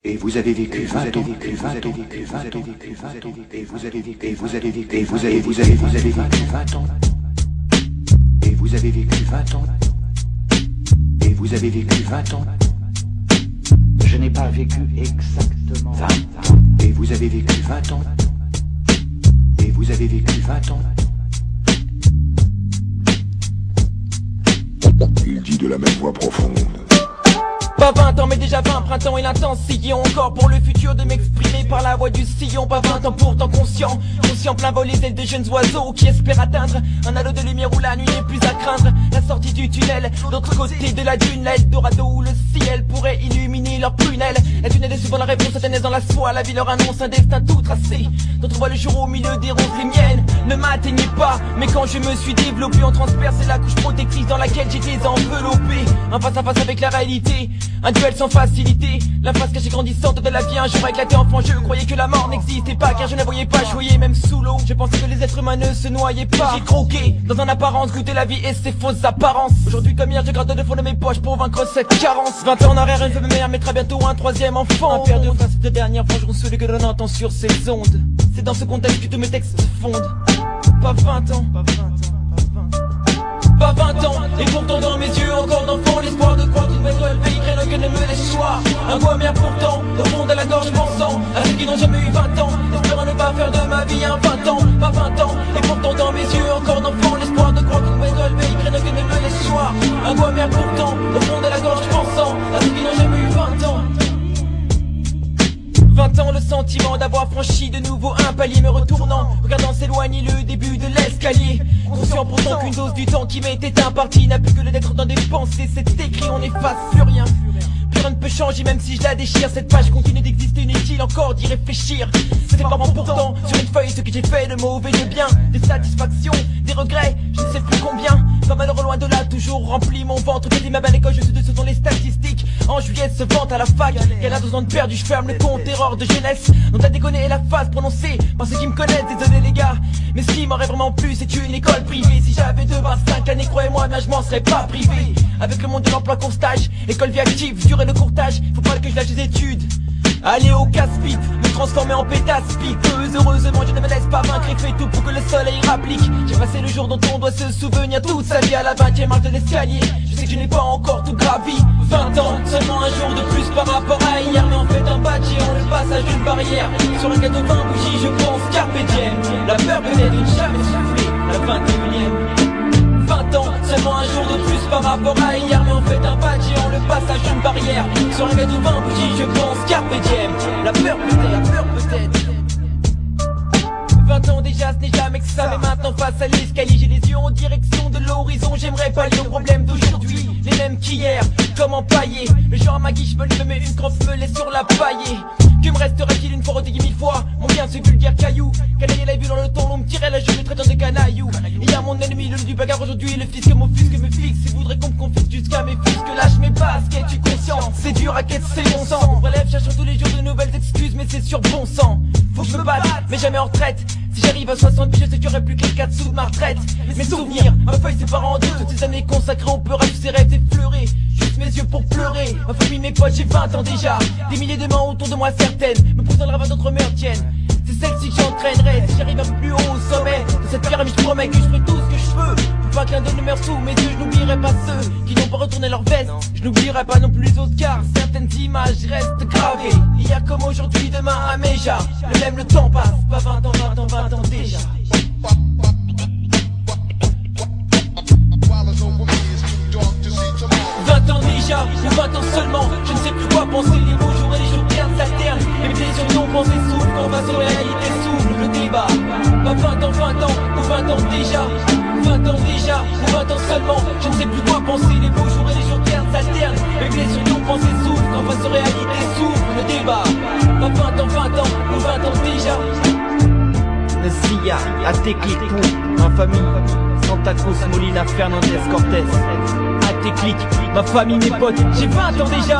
Et vous avez vécu 20 ans, et vous avez vécu 20 ans, et vous avez vécu 20 ans, et vous avez vécu 20 ans, et vous avez vécu 20 ans. Je n'ai pas vécu exactement 20 ans, et vous avez vécu 20 ans, et vous avez vécu 20 ans. Il dit de la même voix profonde. Pas 20 ans mais déjà 20 printemps et l'intense sillon. Encore pour le futur de m'exprimer par la voix du sillon. Pas 20 ans pourtant conscient plein vol les ailes de jeunes oiseaux qui espèrent atteindre un halo de lumière où la nuit n'est plus à craindre. La sortie du tunnel, l'autre côté de la dune, l'Eldorado où le ciel pourrait illuminer leurs prunelles. La tunnel est souvent la réponse à dans la soie. La vie leur annonce un destin tout tracé. D'autres voient le jour au milieu des roses, les miennes ne m'atteignaient pas. Mais quand je me suis développé, on transperçait la couche protectrice dans laquelle j'étais enveloppé. Un face à face avec la réalité, un duel sans facilité. La face cachée grandissante de la vie un jour éclaté. Enfant je croyais que la mort n'existait pas, car je ne la voyais pas, je voyais même sous l'eau. Je pensais que les êtres humains ne se noyaient pas. J'ai croqué dans un apparence, goûté la vie et ses fausses apparences. Aujourd'hui comme hier je gratte de fond de mes poches pour vaincre cette carence. 20 ans en arrière, une femme mère mettra bientôt un troisième enfant. Un père de face de dernière frangeront celui que l'on entend sur ces ondes. C'est dans ce contexte que tous mes textes se fondent. Pas 20 ans, pas 20 ans, et pourtant dans mes yeux encore d'enfant l'espoir de croire qu'une belle pays craignent que ne me laisse choix. Un goût amer pourtant, au fond de la gorge pensant à ceux qui n'ont jamais eu 20 ans, espérant ne pas faire de ma vie un 20 ans, pas 20 ans, et pourtant dans mes yeux encore d'enfant l'espoir de croire qu'une belle pays craignent que ne me laisse choix. Un goût amer pourtant, au fond de la gorge pensant à ceux qui n'ont jamais eu 20 ans. 20 ans, le sentiment d'avoir franchi de nouveau un palier, me retournant, regardant s'éloigner le début de l'escalier. Conscient pourtant qu'une dose du temps qui m'était imparti n'a plus que le d'être dans des pensées. C'est écrit, on n'efface plus rien. Plus rien ne peut changer même si je la déchire. Cette page continue d'exister, inutile encore d'y réfléchir. C'est pas pourtant sur une feuille ce que j'ai fait de mauvais, de bien, des satisfactions, des regrets, je ne sais plus combien. Pas malheureux loin de là, toujours rempli mon ventre. Petit ma belle école, je suis de ce sont les statistiques. En juillet se vante à la fac, qu'elle a 2 ans de perdu, je ferme le compte, erreur de jeunesse. Dont t'as déconné la phase prononcée par ceux qui me connaissent, désolé les gars. Mais ce qui m'aurait vraiment plu, c'est une école privée. Si j'avais 25 années, croyez-moi, mais je m'en serais pas privé. Avec le monde de l'emploi court stage, école vie active, durée de courtage, faut pas que je lâche les études. Aller au casse-pipe, me transformer en pétasse-pipe. Heureusement je ne me laisse pas vaincre et fais tout pour que le soleil rapplique. J'ai passé le jour dont on doit se souvenir toute sa vie à la 20e marche de l'escalier. Je sais que je n'ai pas encore tout gravi. 20 ans, seulement un jour de plus par rapport à hier. Mais en fait un badge géant, le passage d'une barrière. Sur un gâteau 20 bougies, je pense carpe diem. La peur peut-être de ne jamais souffler, la 21e. 20 ans, seulement un jour de plus par rapport à hier. Mais en fait un badge géant, le passage d'une barrière. Sur un gâteau 20 bougies, je pense carpe diem. La peur peut-être. 20 ans déjà, ce n'est jamais que ça. Mais maintenant face à l'escalier, j'ai les yeux en direction de l'horizon. J'aimerais pallier aux problèmes d'aujourd'hui, les mêmes qu'hier. Comme empaillé, le genre à ma guiche me met une crampe, me laisse sur la paillée. Que me resterait-il une fois redigué 1000 fois mon bien ce vulgaire caillou. Canailler la vue dans le temps, l'on me tirait la joue, me traitant de canaillou. Il y a mon ennemi, le loup du bagarre aujourd'hui, le fisc m'offusque me fixe. Il voudrait qu'on me confisque jusqu'à mes fils, que lâche mes baskets, tu conscient. C'est dur à quête, c'est mon sang. On relève, cherchant tous les jours de nouvelles excuses, mais c'est sur bon sang. Faut que je me batte, mais jamais en retraite. Si j'arrive à 60 piges, je sais qu'il y aurait plus que 4 sous de ma retraite. Mes souvenirs, ma feuille sépare en deux. Toutes ces années consacrées, on peut rêver ses rêves effleurés. Juste mes yeux pour pleurer. Ma famille, mes potes, j'ai 20 ans déjà. Des milliers de mains autour de moi, certaines me poussent dans le rêve, d'autres me retiennent. C'est celle-ci que j'entraînerai. Si j'arrive un peu plus haut au sommet de cette pyramide, je promets que je ferai tout ce que je peux pour pas qu'un de ne meure sous mes yeux. Je n'oublierai pas ceux qui n'ont pas retourné leur veste. Je n'oublierai pas non plus les autres car certaines images restent gravées. Hier comme aujourd'hui, demain à Méja. Le temps passe, pas 20 ans, 20 ans, 20 ans déjà. 20 ans déjà, ou 20 ans seulement, je ne sais plus quoi penser. Les beaux jours et les jours ternes s'alternent. Les blessures non pensées s'ouvrent quand face aux réalités s'ouvre le débat. Pas 20 ans, 20 ans, ou 20 ans déjà. 20 ans déjà, ou 20 ans seulement, je ne sais plus quoi penser. Les beaux jours et les jours ternes s'alternent. Les blessures non pensées s'ouvrent quand face aux réalités s'ouvre le débat. Pas 20 ans, 20 ans, ou 20 ans déjà. Sia, Atekli pour ma famille, Santa Cruz, Molina, Fernandez, Cortez. Ateklik, ma famille, mes potes, j'ai 20 ans déjà.